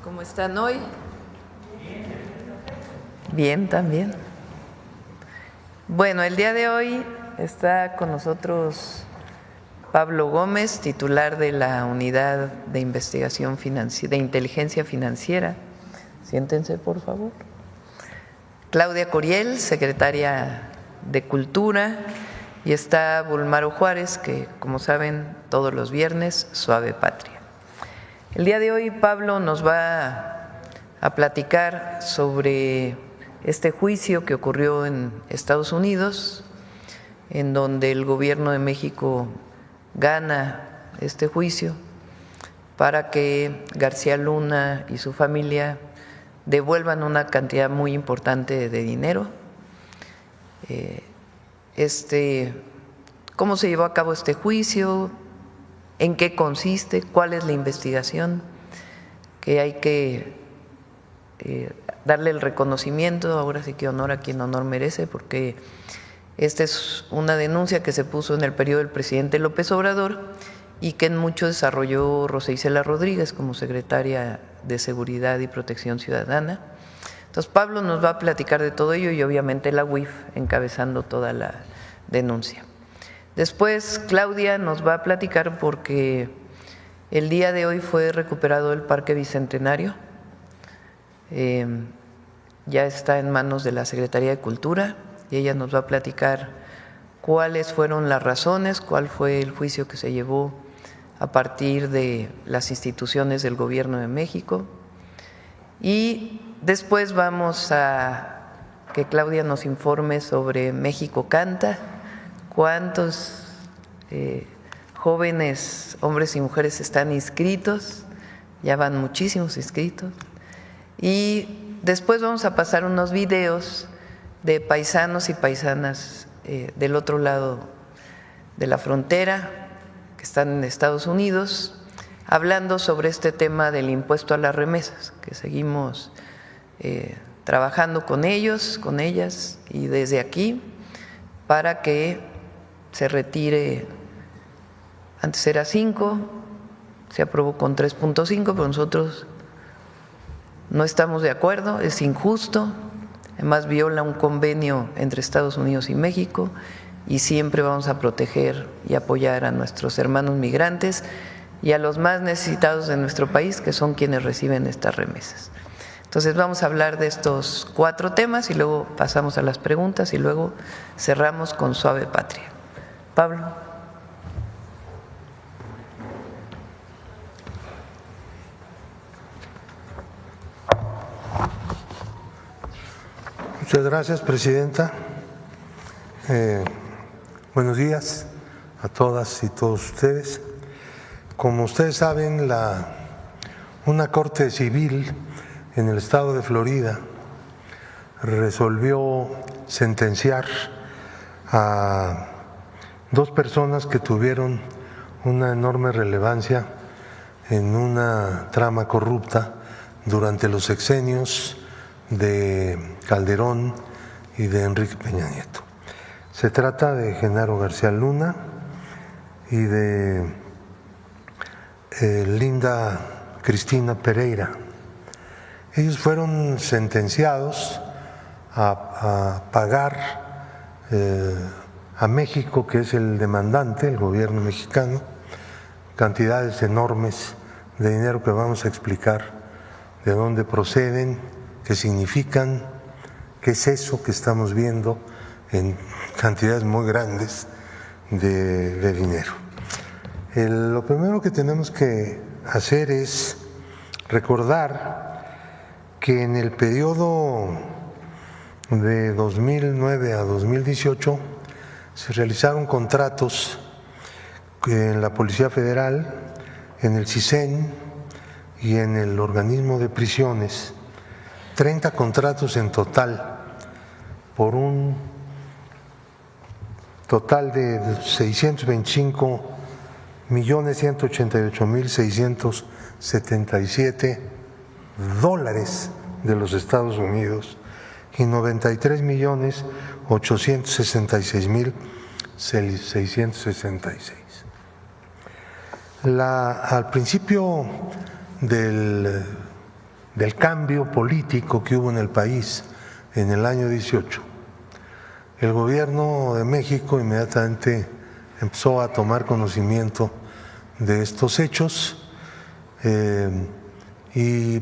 ¿Cómo están hoy? Bien, también. Bueno, el día de hoy está con nosotros Pablo Gómez, titular de la Unidad de Investigación Financiera, de Inteligencia Financiera. Siéntense, por favor. Claudia Coriel, secretaria de Cultura, y está Bulmaro Juárez, que, como saben, todos los viernes, Suave Patria. El día de hoy Pablo nos va a platicar sobre este juicio que ocurrió en Estados Unidos, en donde el gobierno de México gana este juicio para que García Luna y su familia devuelvan una cantidad muy importante de dinero. ¿Cómo se llevó a cabo este juicio? ¿En qué consiste? ¿Cuál es la investigación? Que hay que darle el reconocimiento, ahora sí que honor a quien honor merece, porque esta es una denuncia que se puso en el periodo del presidente López Obrador y que en mucho desarrolló Rosa Isela Rodríguez como secretaria de Seguridad y Protección Ciudadana. Entonces Pablo nos va a platicar de todo ello y obviamente la UIF encabezando toda la denuncia. Después Claudia nos va a platicar porque el día de hoy fue recuperado el Parque Bicentenario, ya está en manos de la Secretaría de Cultura y ella nos va a platicar cuáles fueron las razones, cuál fue el juicio que se llevó a partir de las instituciones del Gobierno de México. Y después vamos a que Claudia nos informe sobre México Canta, cuántos jóvenes, hombres y mujeres están inscritos, ya van muchísimos inscritos. Y después vamos a pasar unos videos de paisanos y paisanas del otro lado de la frontera, que están en Estados Unidos, hablando sobre este tema del impuesto a las remesas, que seguimos trabajando con ellos, con ellas, y desde aquí para que se retire. Antes era 5, se aprobó con 3.5, pero nosotros no estamos de acuerdo, es injusto, además viola un convenio entre Estados Unidos y México y siempre vamos a proteger y apoyar a nuestros hermanos migrantes y a los más necesitados de nuestro país, que son quienes reciben estas remesas. Entonces vamos a hablar de estos 4 temas y luego pasamos a las preguntas y luego cerramos con Suave Patria. Pablo. Muchas gracias, presidenta. Buenos días a todas y todos ustedes. Como ustedes saben, una corte civil en el estado de Florida resolvió sentenciar a 2 personas que tuvieron una enorme relevancia en una trama corrupta durante los sexenios de Calderón y de Enrique Peña Nieto. Se trata de Genaro García Luna y de Linda Cristina Pereira. Ellos fueron sentenciados a pagar a México, que es el demandante, el gobierno mexicano, cantidades enormes de dinero que vamos a explicar de dónde proceden, qué significan, qué es eso que estamos viendo en cantidades muy grandes de dinero. Lo primero que tenemos que hacer es recordar que en el periodo de 2009 a 2018 se realizaron contratos en la Policía Federal, en el CISEN y en el organismo de prisiones, 30 contratos en total, por un total de 625.188.677 dólares de los Estados Unidos y 93.866.666. Al principio del del cambio político que hubo en el país en el año 18, el gobierno de México inmediatamente empezó a tomar conocimiento de estos hechos y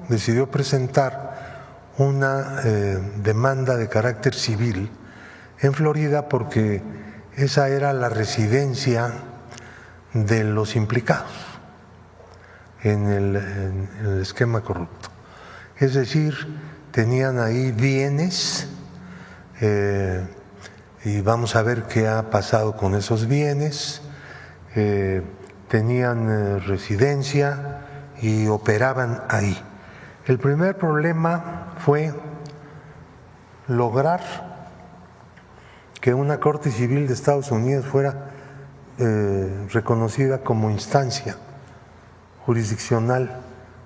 decidió presentar una demanda de carácter civil en Florida porque esa era la residencia de los implicados en el esquema corrupto. Es decir, tenían ahí bienes y vamos a ver qué ha pasado con esos bienes. Tenían residencia y operaban ahí. El primer problema fue lograr que una Corte Civil de Estados Unidos fuera reconocida como instancia jurisdiccional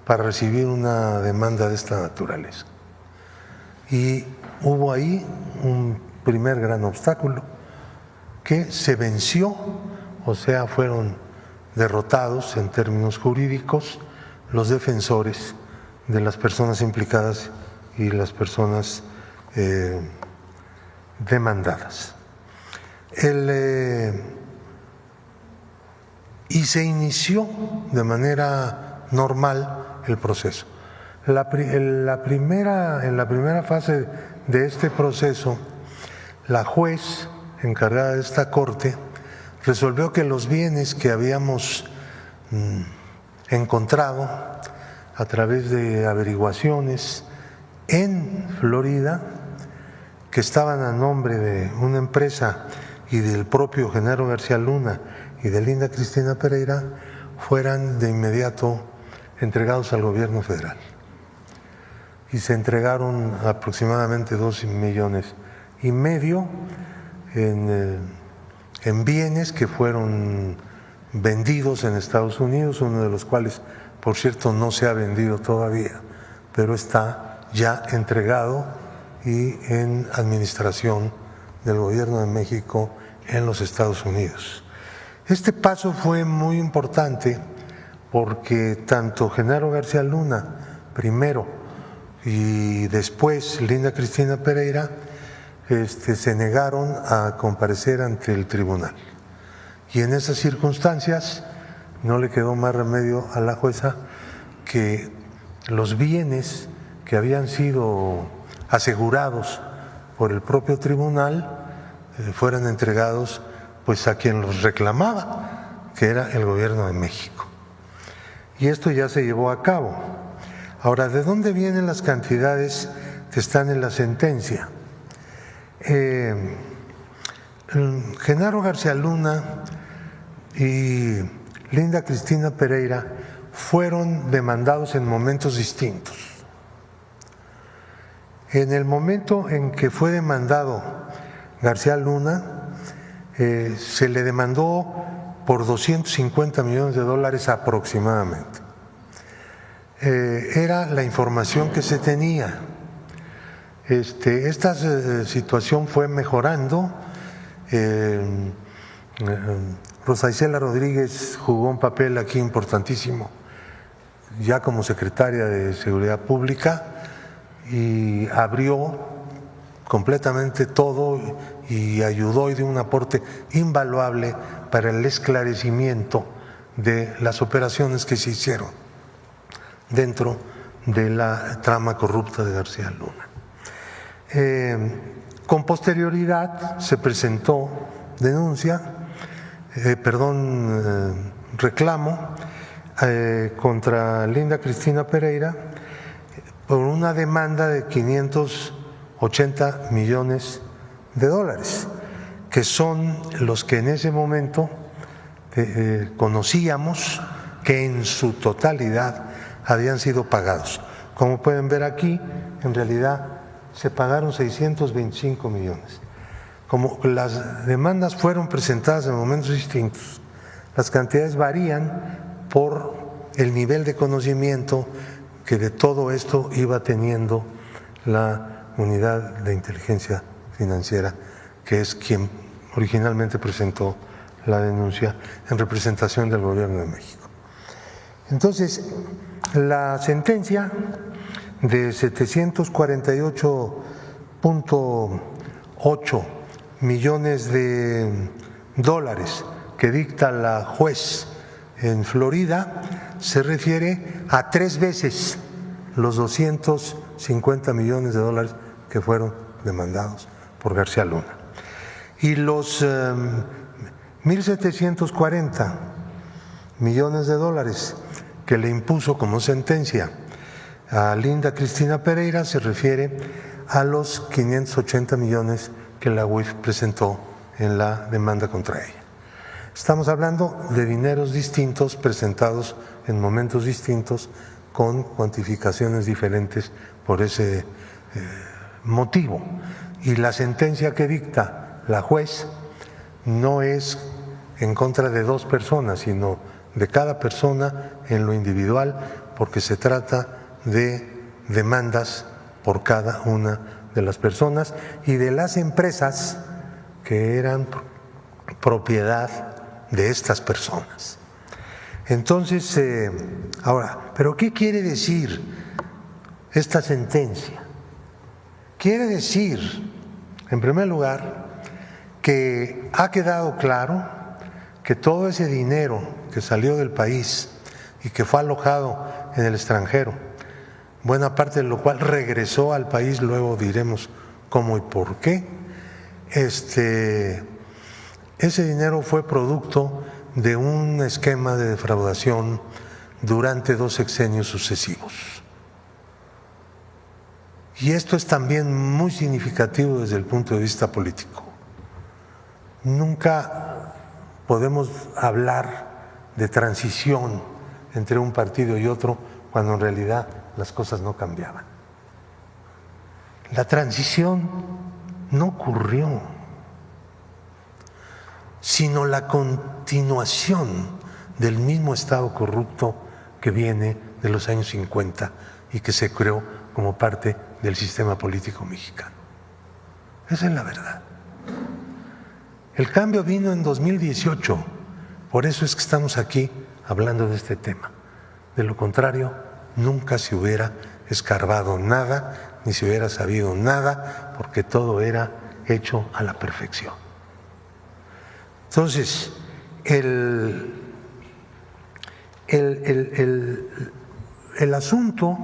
para recibir una demanda de esta naturaleza. Y hubo ahí un primer gran obstáculo que se venció, o sea, fueron derrotados en términos jurídicos los defensores de las personas implicadas y las personas demandadas. Y se inició de manera normal el proceso. En la primera fase de este proceso, la juez encargada de esta corte resolvió que los bienes que habíamos encontrado a través de averiguaciones en Florida, que estaban a nombre de una empresa y del propio Genaro García Luna y de Linda Cristina Pereira, fueran de inmediato entregados al gobierno federal. Y se entregaron aproximadamente 2,5 millones en bienes que fueron vendidos en Estados Unidos, uno de los cuales, por cierto, no se ha vendido todavía, pero está ya entregado y en administración del gobierno de México en los Estados Unidos. Este paso fue muy importante porque tanto Genaro García Luna primero y después Linda Cristina Pereira se negaron a comparecer ante el tribunal. Y en esas circunstancias no le quedó más remedio a la jueza que los bienes que habían sido asegurados por el propio tribunal fueran entregados pues a quien los reclamaba, que era el gobierno de México. Y esto ya se llevó a cabo. Ahora, ¿de dónde vienen las cantidades que están en la sentencia? Genaro García Luna y Linda Cristina Pereira fueron demandados en momentos distintos. En el momento en que fue demandado García Luna, se le demandó por $250 millones aproximadamente. Era la información que se tenía. Esta situación fue mejorando. Rosa Isela Rodríguez jugó un papel aquí importantísimo, ya como secretaria de Seguridad Pública, y abrió completamente todo y ayudó y dio un aporte invaluable para el esclarecimiento de las operaciones que se hicieron dentro de la trama corrupta de García Luna. Con posterioridad se presentó reclamo contra Linda Cristina Pereira por una demanda de $580 millones, que son los que en ese momento conocíamos que en su totalidad habían sido pagados. Como pueden ver aquí, en realidad se pagaron 625 millones. Como las demandas fueron presentadas en momentos distintos, las cantidades varían por el nivel de conocimiento que de todo esto iba teniendo la unidad de inteligencia financiera, que es quien originalmente presentó la denuncia en representación del gobierno de México. Entonces, la sentencia de 748.8 millones de dólares que dicta la juez en Florida se refiere a 3 veces los 250 millones de dólares que fueron demandados por García Luna. Y los 1.740 millones de dólares que le impuso como sentencia a Linda Cristina Pereira se refiere a los 580 millones que la UIF presentó en la demanda contra ella. Estamos hablando de dineros distintos presentados en momentos distintos con cuantificaciones diferentes por ese motivo. Y la sentencia que dicta la juez no es en contra de 2 personas, sino de cada persona en lo individual, porque se trata de demandas por cada una de las personas y de las empresas que eran propiedad de estas personas. Entonces, ahora, ¿pero qué quiere decir esta sentencia? Quiere decir, en primer lugar, que ha quedado claro que todo ese dinero que salió del país y que fue alojado en el extranjero, buena parte de lo cual regresó al país, luego diremos cómo y por qué, ese dinero fue producto de un esquema de defraudación durante 2 sexenios sucesivos. Y esto es también muy significativo desde el punto de vista político. Nunca podemos hablar de transición entre un partido y otro cuando en realidad las cosas no cambiaban. La transición no ocurrió, sino la continuación del mismo Estado corrupto que viene de los años 50 y que se creó como parte del sistema político mexicano. Esa es la verdad. El cambio vino en 2018, por eso es que estamos aquí hablando de este tema. De lo contrario, nunca se hubiera escarbado nada, ni se hubiera sabido nada, porque todo era hecho a la perfección. Entonces, el asunto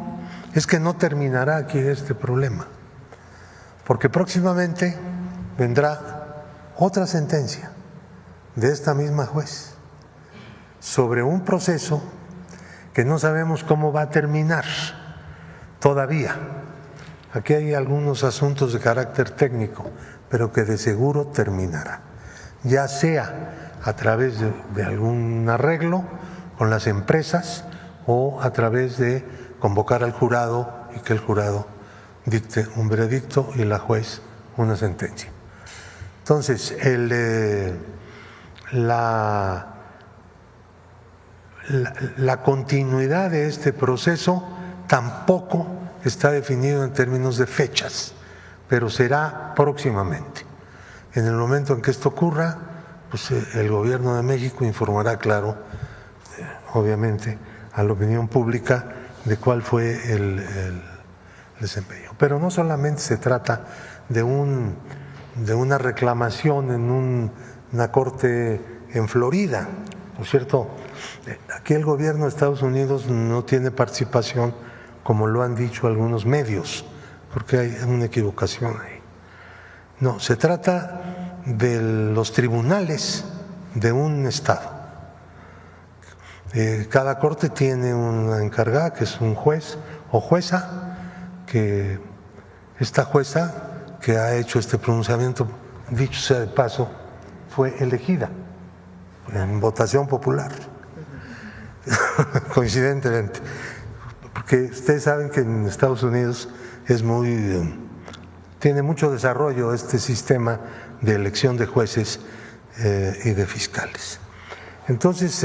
es que no terminará aquí este problema, porque próximamente vendrá otra sentencia de esta misma juez sobre un proceso que no sabemos cómo va a terminar todavía. Aquí hay algunos asuntos de carácter técnico, pero que de seguro terminará, ya sea a través de algún arreglo con las empresas o a través de convocar al jurado y que el jurado dicte un veredicto y la juez una sentencia. Entonces, la continuidad de este proceso tampoco está definido en términos de fechas, pero será próximamente. En el momento en que esto ocurra, pues el gobierno de México informará, claro, obviamente, a la opinión pública de cuál fue el desempeño. Pero no solamente se trata de una reclamación en una corte en Florida. Por cierto, aquí el gobierno de Estados Unidos no tiene participación, como lo han dicho algunos medios, porque hay una equivocación ahí. No, se trata de los tribunales de un estado. Cada corte tiene una encargada, que es un juez o jueza, que esta jueza que ha hecho este pronunciamiento, dicho sea de paso, fue elegida en votación popular, coincidentemente, porque ustedes saben que en Estados Unidos tiene mucho desarrollo este sistema de elección de jueces y de fiscales. Entonces,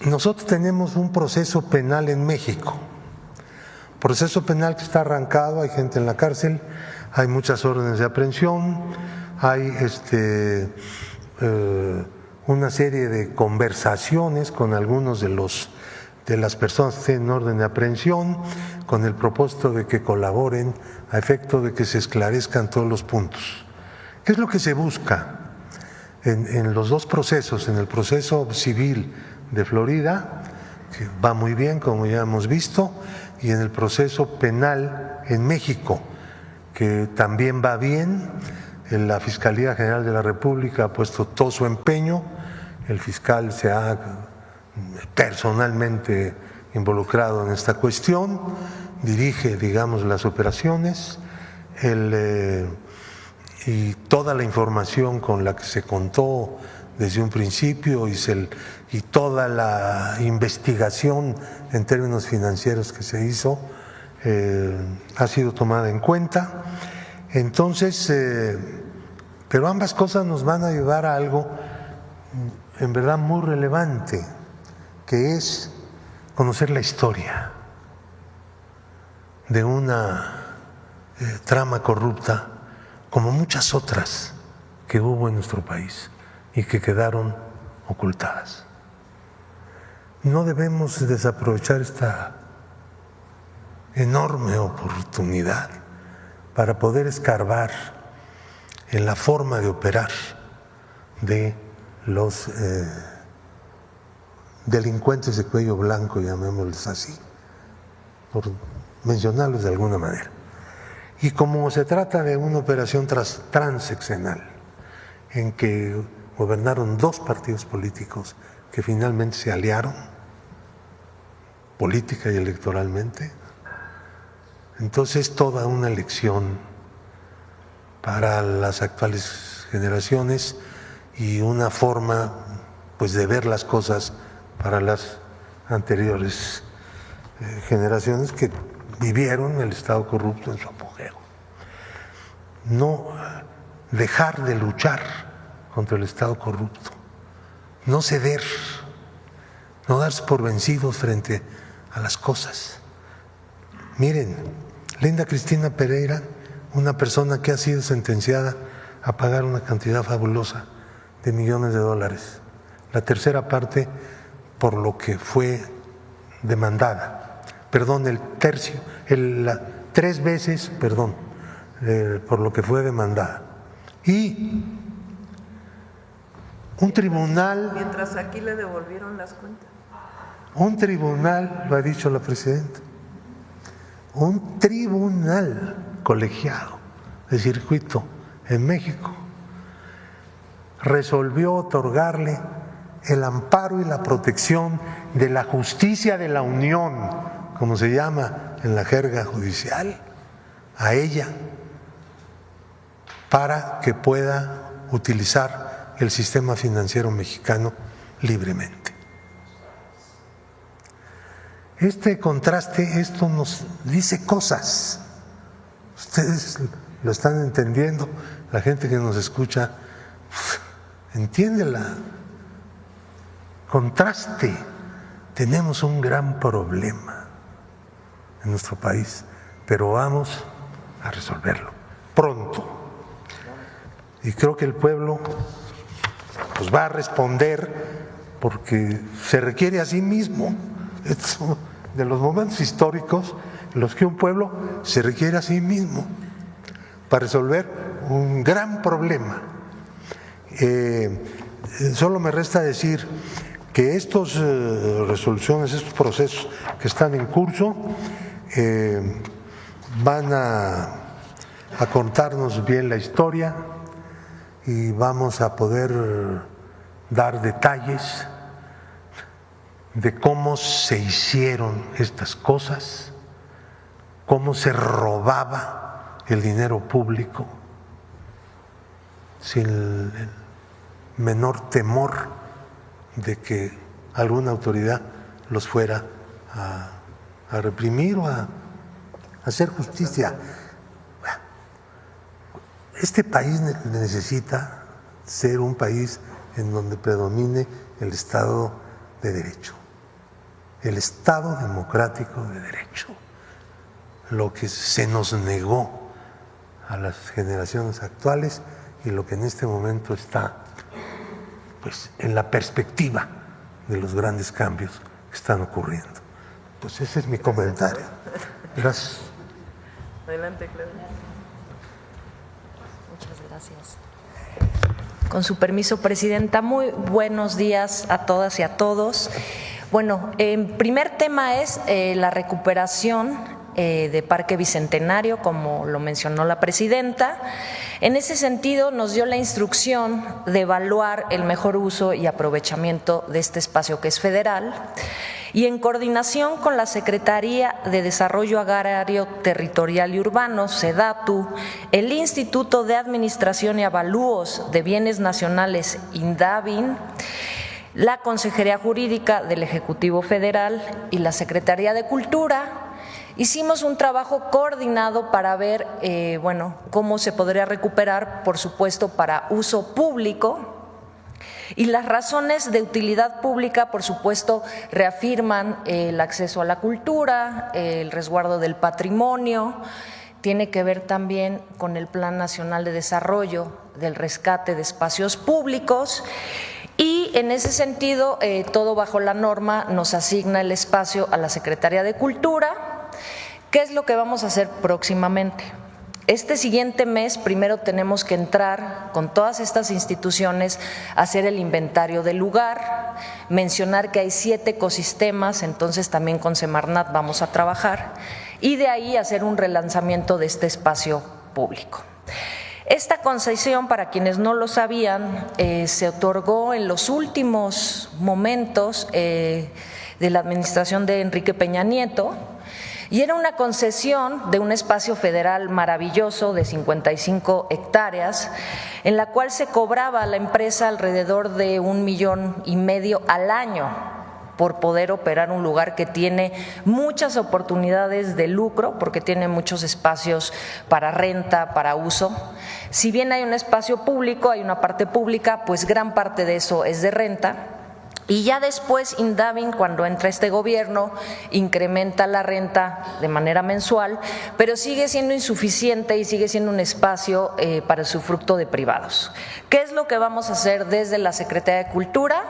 nosotros tenemos un proceso penal en México, proceso penal que está arrancado, hay gente en la cárcel, hay muchas órdenes de aprehensión, hay una serie de conversaciones con algunos de las personas que tienen orden de aprehensión, con el propósito de que colaboren a efecto de que se esclarezcan todos los puntos. ¿Qué es lo que se busca en los dos procesos? En el proceso civil de Florida, que va muy bien, como ya hemos visto, y en el proceso penal en México, que también va bien. La Fiscalía General de la República ha puesto todo su empeño, el fiscal se ha personalmente involucrado en esta cuestión, dirige, digamos, las operaciones, y toda la información con la que se contó desde un principio y toda la investigación en términos financieros que se hizo ha sido tomada en cuenta. Entonces, pero ambas cosas nos van a ayudar a algo en verdad muy relevante, que es conocer la historia de una trama corrupta como muchas otras que hubo en nuestro país y que quedaron ocultadas. No debemos desaprovechar esta enorme oportunidad para poder escarbar en la forma de operar de los delincuentes de cuello blanco, llamémosles así, por mencionarlos de alguna manera. Y como se trata de una operación transeccional, en que gobernaron dos partidos políticos que finalmente se aliaron política y electoralmente, entonces toda una lección para las actuales generaciones y una forma pues de ver las cosas para las anteriores generaciones que vivieron el Estado corrupto en su apogeo. No dejar de luchar contra el Estado corrupto, no ceder, no darse por vencidos frente a las cosas. Miren, Linda Cristina Pereira, una persona que ha sido sentenciada a pagar una cantidad fabulosa de millones de dólares, la tercera parte por lo que fue demandada, perdón, tres veces, perdón, por lo que fue demandada. Y un tribunal… Mientras aquí le devolvieron las cuentas. Un tribunal, lo ha dicho la presidenta, un tribunal colegiado de circuito en México resolvió otorgarle el amparo y la protección de la justicia de la Unión, como se llama en la jerga judicial, a ella, para que pueda utilizar el sistema financiero mexicano libremente. Este contraste, esto nos dice cosas. Ustedes lo están entendiendo, la gente que nos escucha entiende la contraste. Tenemos un gran problema en nuestro país, pero vamos a resolverlo pronto. Y creo que el pueblo pues va a responder, porque se requiere a sí mismo. Es de los momentos históricos en los que un pueblo se requiere a sí mismo para resolver un gran problema. Solo me resta decir que estas resoluciones, estos procesos que están en curso van a contarnos bien la historia y vamos a poder dar detalles de cómo se hicieron estas cosas, cómo se robaba el dinero público sin el menor temor de que alguna autoridad los fuera a reprimir o a hacer justicia. Este país necesita ser un país en donde predomine el Estado de Derecho, el Estado democrático de derecho, lo que se nos negó a las generaciones actuales y lo que en este momento está pues en la perspectiva de los grandes cambios que están ocurriendo. Pues ese es mi comentario. Gracias. Adelante, Claudia. Muchas gracias. Con su permiso, Presidenta, muy buenos días a todas y a todos. Bueno, el primer tema es la recuperación de Parque Bicentenario, como lo mencionó la Presidenta. En ese sentido, nos dio la instrucción de evaluar el mejor uso y aprovechamiento de este espacio que es federal, y en coordinación con la Secretaría de Desarrollo Agrario, Territorial y Urbano, SEDATU, el Instituto de Administración y Avalúos de Bienes Nacionales, INDABIN, la Consejería Jurídica del Ejecutivo Federal y la Secretaría de Cultura, hicimos un trabajo coordinado para ver cómo se podría recuperar, por supuesto, para uso público. Y las razones de utilidad pública, por supuesto, reafirman el acceso a la cultura, el resguardo del patrimonio, tiene que ver también con el Plan Nacional de Desarrollo del rescate de espacios públicos. Y en ese sentido, todo bajo la norma nos asigna el espacio a la Secretaría de Cultura. ¿Qué es lo que vamos a hacer próximamente? Este siguiente mes primero tenemos que entrar con todas estas instituciones a hacer el inventario del lugar, mencionar que hay 7 ecosistemas, entonces también con Semarnat vamos a trabajar, y de ahí hacer un relanzamiento de este espacio público. Esta concesión, para quienes no lo sabían, se otorgó en los últimos momentos de la administración de Enrique Peña Nieto, y era una concesión de un espacio federal maravilloso de 55 hectáreas, en la cual se cobraba a la empresa alrededor de $1,5 millones al año por poder operar un lugar que tiene muchas oportunidades de lucro, porque tiene muchos espacios para renta, para uso. Si bien hay un espacio público, hay una parte pública, pues gran parte de eso es de renta. Y ya después INDABIN, cuando entra este gobierno, incrementa la renta de manera mensual, pero sigue siendo insuficiente y sigue siendo un espacio para el usufructo de privados. ¿Qué es lo que vamos a hacer desde la Secretaría de Cultura?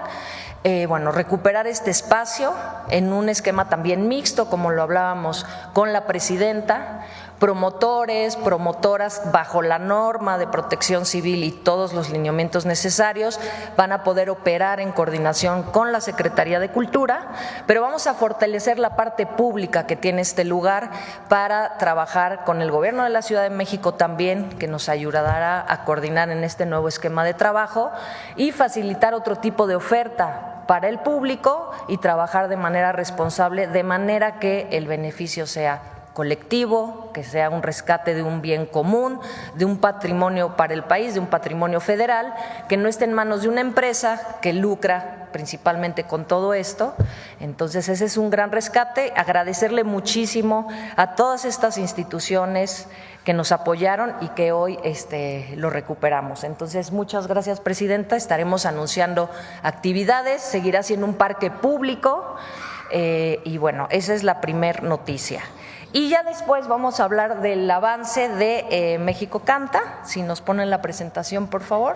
Recuperar este espacio en un esquema también mixto, como lo hablábamos con la Presidenta, promotores, promotoras bajo la norma de protección civil y todos los lineamientos necesarios van a poder operar en coordinación con la Secretaría de Cultura, pero vamos a fortalecer la parte pública que tiene este lugar para trabajar con el Gobierno de la Ciudad de México también, que nos ayudará a coordinar en este nuevo esquema de trabajo y facilitar otro tipo de oferta para el público y trabajar de manera responsable, de manera que el beneficio sea colectivo, que sea un rescate de un bien común, de un patrimonio para el país, de un patrimonio federal, que no esté en manos de una empresa que lucra principalmente con todo esto. Entonces ese es un gran rescate, agradecerle muchísimo a todas estas instituciones que nos apoyaron y que hoy lo recuperamos. Entonces, muchas gracias, Presidenta, estaremos anunciando actividades, seguirá siendo un parque público esa es la primer noticia. Y ya después vamos a hablar del avance de México Canta. Si nos ponen la presentación, por favor.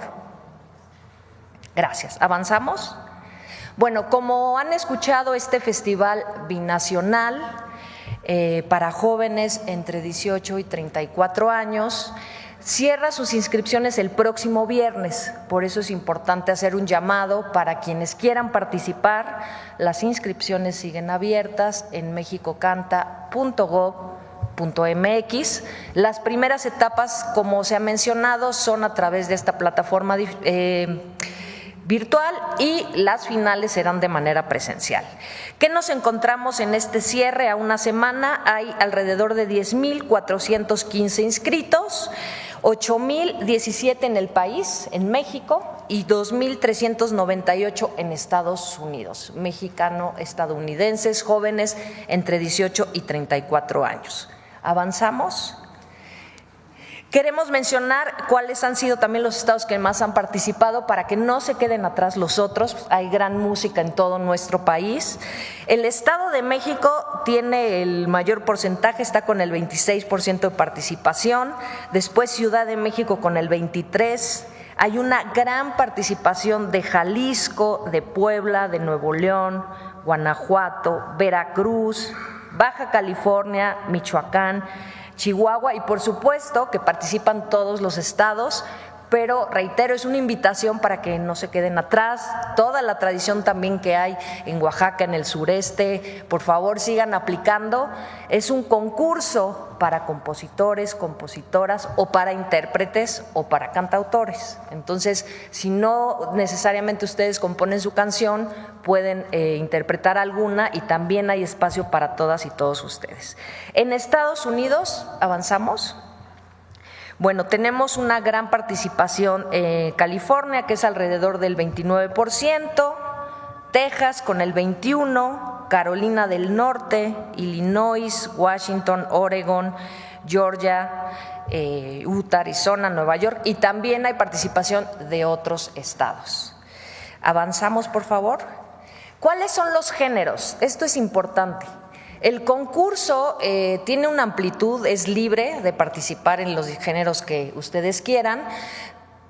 Gracias. ¿Avanzamos? Bueno, como han escuchado, este festival binacional para jóvenes entre 18 y 34 años cierra sus inscripciones el próximo viernes. Por eso es importante hacer un llamado para quienes quieran participar. Las inscripciones siguen abiertas en mexicocanta.gov.mx. Las primeras etapas, como se ha mencionado, son a través de esta plataforma virtual y las finales serán de manera presencial. ¿Qué nos encontramos en este cierre a una semana? Hay alrededor de 10,415 inscritos, 8,017 en el país, en México, y 2,398 en Estados Unidos, mexicano-estadounidenses, jóvenes entre 18 y 34 años. ¿Avanzamos? Queremos mencionar cuáles han sido también los estados que más han participado para que no se queden atrás los otros. Hay gran música en todo nuestro país. El Estado de México tiene el mayor porcentaje, está con el 26% de participación. Después Ciudad de México con el 23%. Hay una gran participación de Jalisco, de Puebla, de Nuevo León, Guanajuato, Veracruz, Baja California, Michoacán, Chihuahua y por supuesto que participan todos los estados, pero reitero, es una invitación para que no se queden atrás, toda la tradición también que hay en Oaxaca, en el sureste, por favor sigan aplicando. Es un concurso para compositores, compositoras o para intérpretes o para cantautores. Entonces, si no necesariamente ustedes componen su canción, pueden interpretar alguna y también hay espacio para todas y todos ustedes. En Estados Unidos, ¿avanzamos? Bueno, tenemos una gran participación en California, que es alrededor del 29%, Texas con el 21%, Carolina del Norte, Illinois, Washington, Oregon, Georgia, Utah, Arizona, Nueva York y también hay participación de otros estados. Avanzamos, por favor. ¿Cuáles son los géneros? Esto es importante. El concurso tiene una amplitud, es libre de participar en los géneros que ustedes quieran.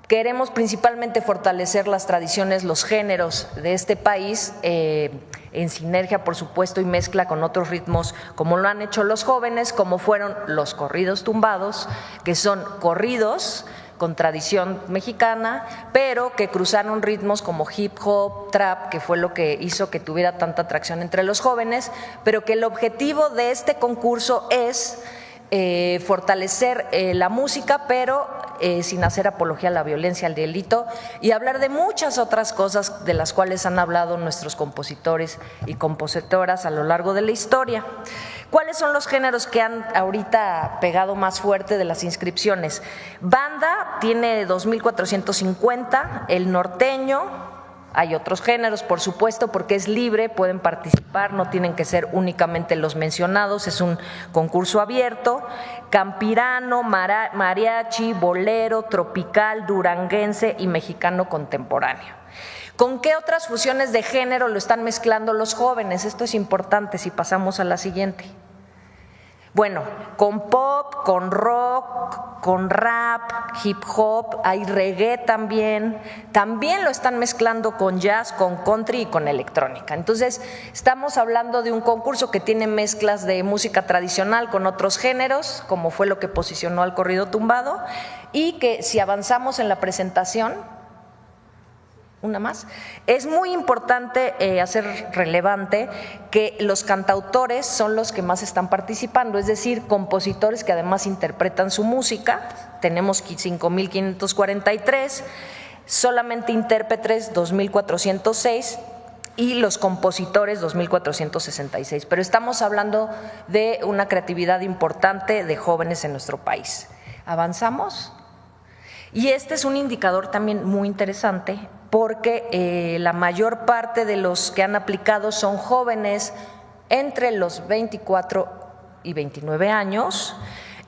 Queremos principalmente fortalecer las tradiciones, los géneros de este país, en sinergia, por supuesto, y mezcla con otros ritmos, como lo han hecho los jóvenes, como fueron los corridos tumbados, que son corridos con tradición mexicana, pero que cruzaron ritmos como hip hop, trap, que fue lo que hizo que tuviera tanta atracción entre los jóvenes, pero que el objetivo de este concurso es fortalecer la música, pero sin hacer apología a la violencia, al delito, y hablar de muchas otras cosas de las cuales han hablado nuestros compositores y compositoras a lo largo de la historia. ¿Cuáles son los géneros que han ahorita pegado más fuerte de las inscripciones? Banda tiene 2,450, el norteño, hay otros géneros, por supuesto, porque es libre, pueden participar, no tienen que ser únicamente los mencionados, es un concurso abierto. Campirano, mariachi, bolero, tropical, duranguense y mexicano contemporáneo. ¿Con qué otras fusiones de género lo están mezclando los jóvenes? Esto es importante si pasamos a la siguiente. Bueno, con pop, con rock, con rap, hip hop, hay reggae también lo están mezclando con jazz, con country y con electrónica. Entonces, estamos hablando de un concurso que tiene mezclas de música tradicional con otros géneros, como fue lo que posicionó al corrido tumbado, y que si avanzamos en la presentación, una más, es muy importante hacer relevante que los cantautores son los que más están participando, es decir, compositores que además interpretan su música, tenemos 5,543, solamente intérpretes 2,406 y los compositores 2,466, pero estamos hablando de una creatividad importante de jóvenes en nuestro país. ¿Avanzamos? Y este es un indicador también muy interesante porque la mayor parte de los que han aplicado son jóvenes entre los 24 y 29 años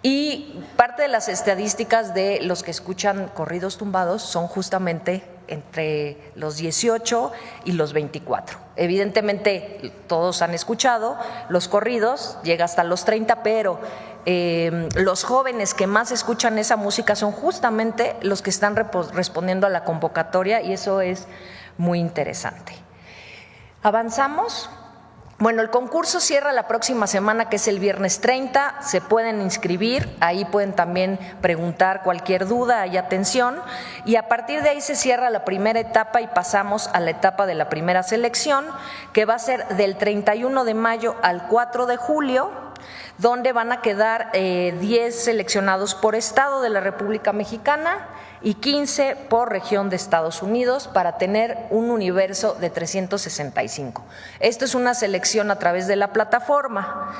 y parte de las estadísticas de los que escuchan corridos tumbados son justamente entre los 18 y los 24. Evidentemente todos han escuchado los corridos, llega hasta los 30, pero los jóvenes que más escuchan esa música son justamente los que están respondiendo a la convocatoria y eso es muy interesante. ¿Avanzamos? Bueno, el concurso cierra la próxima semana, que es el viernes 30, se pueden inscribir, ahí pueden también preguntar cualquier duda, hay atención, y a partir de ahí se cierra la primera etapa y pasamos a la etapa de la primera selección, que va a ser del 31 de mayo al 4 de julio, donde van a quedar 10 seleccionados por estado de la República Mexicana y 15 por región de Estados Unidos para tener un universo de 365. Esto es una selección a través de la plataforma.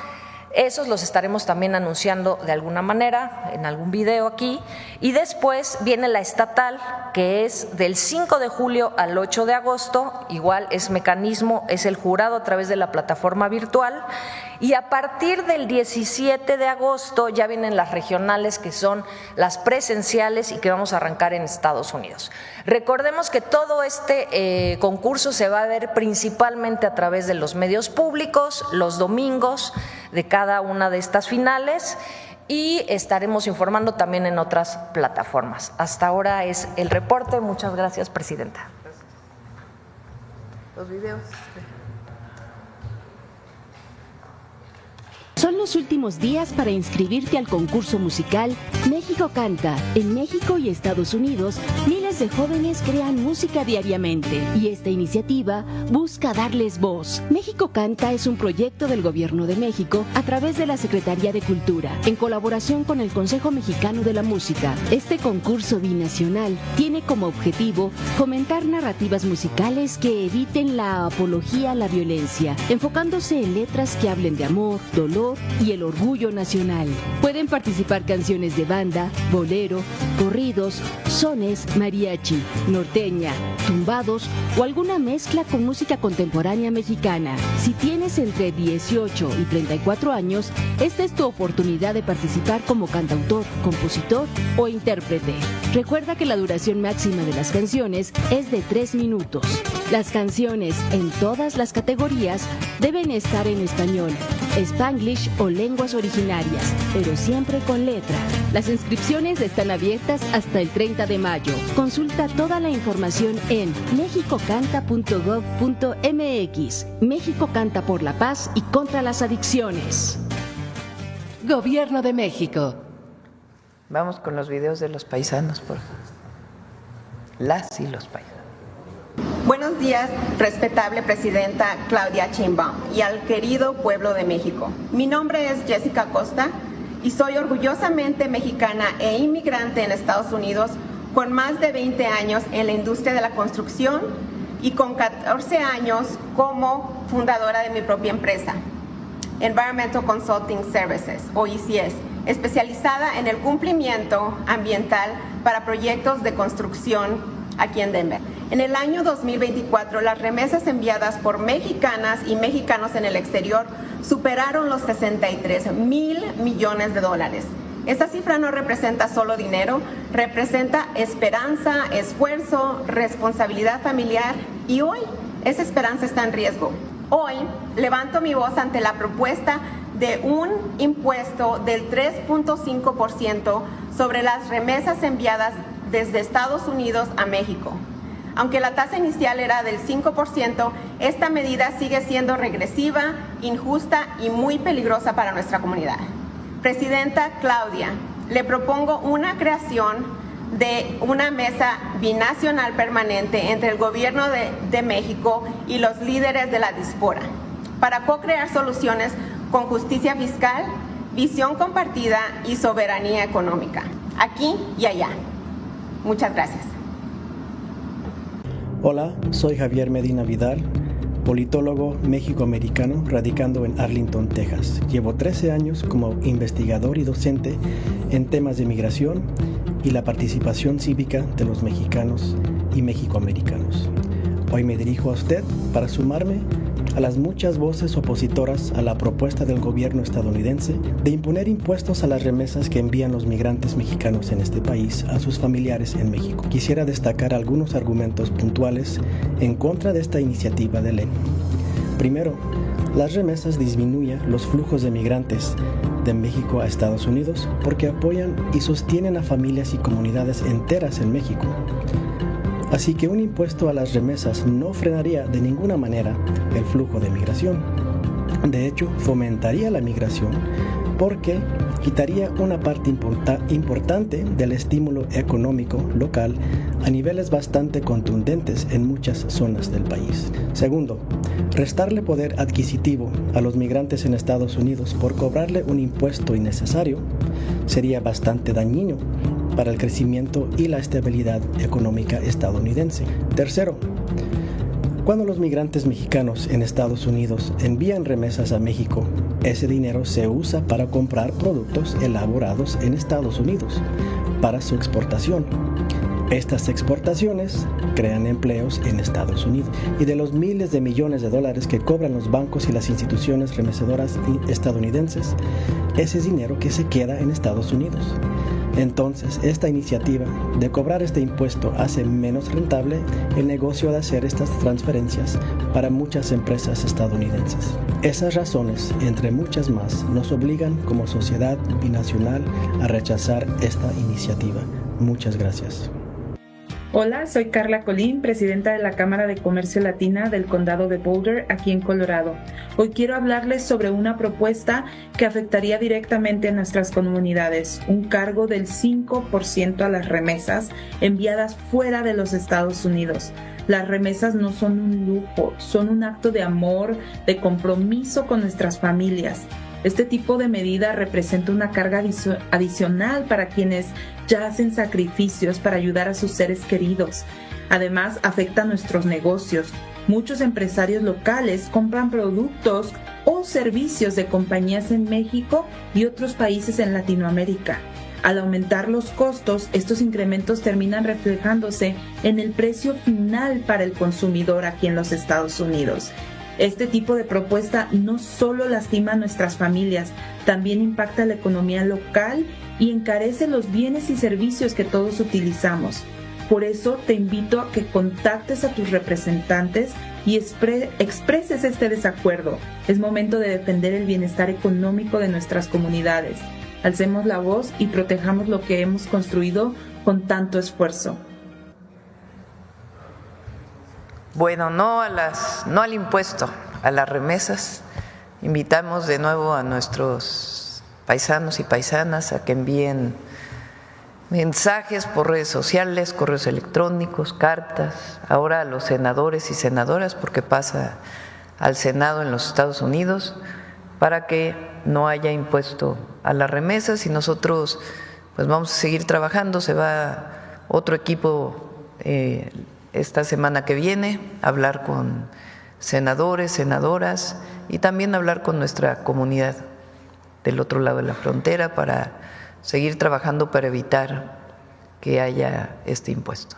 Esos los estaremos también anunciando de alguna manera en algún video aquí. Y después viene la estatal, que es del 5 de julio al 8 de agosto. Igual es mecanismo, es el jurado a través de la plataforma virtual. Y a partir del 17 de agosto ya vienen las regionales, que son las presenciales y que vamos a arrancar en Estados Unidos. Recordemos que todo este concurso se va a ver principalmente a través de los medios públicos, los domingos de cada una de estas finales. y estaremos informando también en otras plataformas. Hasta ahora es el reporte. Muchas gracias, presidenta. Los videos. Son los últimos días para inscribirte al concurso musical México Canta. En México y Estados Unidos, miles de jóvenes crean música diariamente y esta iniciativa busca darles voz. México Canta es un proyecto del Gobierno de México a través de la Secretaría de Cultura, en colaboración con el Consejo Mexicano de la Música. Este concurso binacional tiene como objetivo fomentar narrativas musicales que eviten la apología a la violencia, enfocándose en letras que hablen de amor, dolor y el orgullo nacional. Pueden participar canciones de banda, bolero, corridos, sones, mariachi, norteña, tumbados o alguna mezcla con música contemporánea mexicana. Si tienes entre 18 y 34 años, esta es tu oportunidad de participar como cantautor, compositor o intérprete. Recuerda que la duración máxima de las canciones es de 3 minutos. Las canciones en todas las categorías deben estar en español, Spanglish o lenguas originarias, pero siempre con letra. Las inscripciones están abiertas hasta el 30 de mayo. Consulta toda la información en mexicocanta.gov.mx. México canta por la paz y contra las adicciones. Gobierno de México. Vamos con los videos de los paisanos, por favor. Las y los paisanos. Buenos días, respetable presidenta Claudia Sheinbaum y al querido pueblo de México. Mi nombre es Jessica Costa y soy orgullosamente mexicana e inmigrante en Estados Unidos con más de 20 años en la industria de la construcción y con 14 años como fundadora de mi propia empresa, Environmental Consulting Services, o ECS, especializada en el cumplimiento ambiental para proyectos de construcción aquí en Denver. En el año 2024, las remesas enviadas por mexicanas y mexicanos en el exterior superaron los 63,000 millones de dólares. Esta cifra no representa solo dinero, representa esperanza, esfuerzo, responsabilidad familiar y hoy esa esperanza está en riesgo. Hoy levanto mi voz ante la propuesta de un impuesto del 3.5% sobre las remesas enviadas desde Estados Unidos a México. Aunque la tasa inicial era del 5%, esta medida sigue siendo regresiva, injusta y muy peligrosa para nuestra comunidad. Presidenta Claudia, le propongo una creación de una mesa binacional permanente entre el Gobierno de México y los líderes de la diáspora para co-crear soluciones con justicia fiscal, visión compartida y soberanía económica, aquí y allá. Muchas gracias. Hola, soy Javier Medina Vidal, politólogo mexicoamericano radicando en Arlington, Texas. Llevo 13 años como investigador y docente en temas de migración y la participación cívica de los mexicanos y mexicoamericanos. Hoy me dirijo a usted para sumarme a las muchas voces opositoras a la propuesta del gobierno estadounidense de imponer impuestos a las remesas que envían los migrantes mexicanos en este país a sus familiares en México. Quisiera destacar algunos argumentos puntuales en contra de esta iniciativa de ley. Primero, las remesas disminuyen los flujos de migrantes de México a Estados Unidos porque apoyan y sostienen a familias y comunidades enteras en México. Así que un impuesto a las remesas no frenaría de ninguna manera el flujo de migración. De hecho, fomentaría la migración porque quitaría una parte importante del estímulo económico local a niveles bastante contundentes en muchas zonas del país. Segundo, restarle poder adquisitivo a los migrantes en Estados Unidos por cobrarle un impuesto innecesario sería bastante dañino para el crecimiento y la estabilidad económica estadounidense. Tercero, cuando los migrantes mexicanos en Estados Unidos envían remesas a México, ese dinero se usa para comprar productos elaborados en Estados Unidos para su exportación. Estas exportaciones crean empleos en Estados Unidos y de los miles de millones de dólares que cobran los bancos y las instituciones remesedoras estadounidenses, ese es dinero que se queda en Estados Unidos. Entonces, esta iniciativa de cobrar este impuesto hace menos rentable el negocio de hacer estas transferencias para muchas empresas estadounidenses. Esas razones, entre muchas más, nos obligan como sociedad binacional a rechazar esta iniciativa. Muchas gracias. Hola, soy Carla Colín, presidenta de la Cámara de Comercio Latina del Condado de Boulder, aquí en Colorado. Hoy quiero hablarles sobre una propuesta que afectaría directamente a nuestras comunidades, un cargo del 5% a las remesas enviadas fuera de los Estados Unidos. Las remesas no son un lujo, son un acto de amor, de compromiso con nuestras familias. Este tipo de medida representa una carga adicional para quienes ya hacen sacrificios para ayudar a sus seres queridos. Además, afecta a nuestros negocios. Muchos empresarios locales compran productos o servicios de compañías en México y otros países en Latinoamérica. Al aumentar los costos, estos incrementos terminan reflejándose en el precio final para el consumidor aquí en los Estados Unidos. Este tipo de propuesta no solo lastima a nuestras familias, también impacta la economía local y encarece los bienes y servicios que todos utilizamos. Por eso te invito a que contactes a tus representantes y expreses este desacuerdo. Es momento de defender el bienestar económico de nuestras comunidades. Alcemos la voz y protejamos lo que hemos construido con tanto esfuerzo. Bueno, no al impuesto, a las remesas. Invitamos de nuevo a nuestros paisanos y paisanas a que envíen mensajes por redes sociales, correos electrónicos, cartas, ahora a los senadores y senadoras, porque pasa al Senado en los Estados Unidos, para que no haya impuesto a las remesas, y nosotros pues vamos a seguir trabajando. Se va otro equipo esta semana que viene a hablar con senadores, senadoras y también hablar con nuestra comunidad del otro lado de la frontera para seguir trabajando para evitar que haya este impuesto.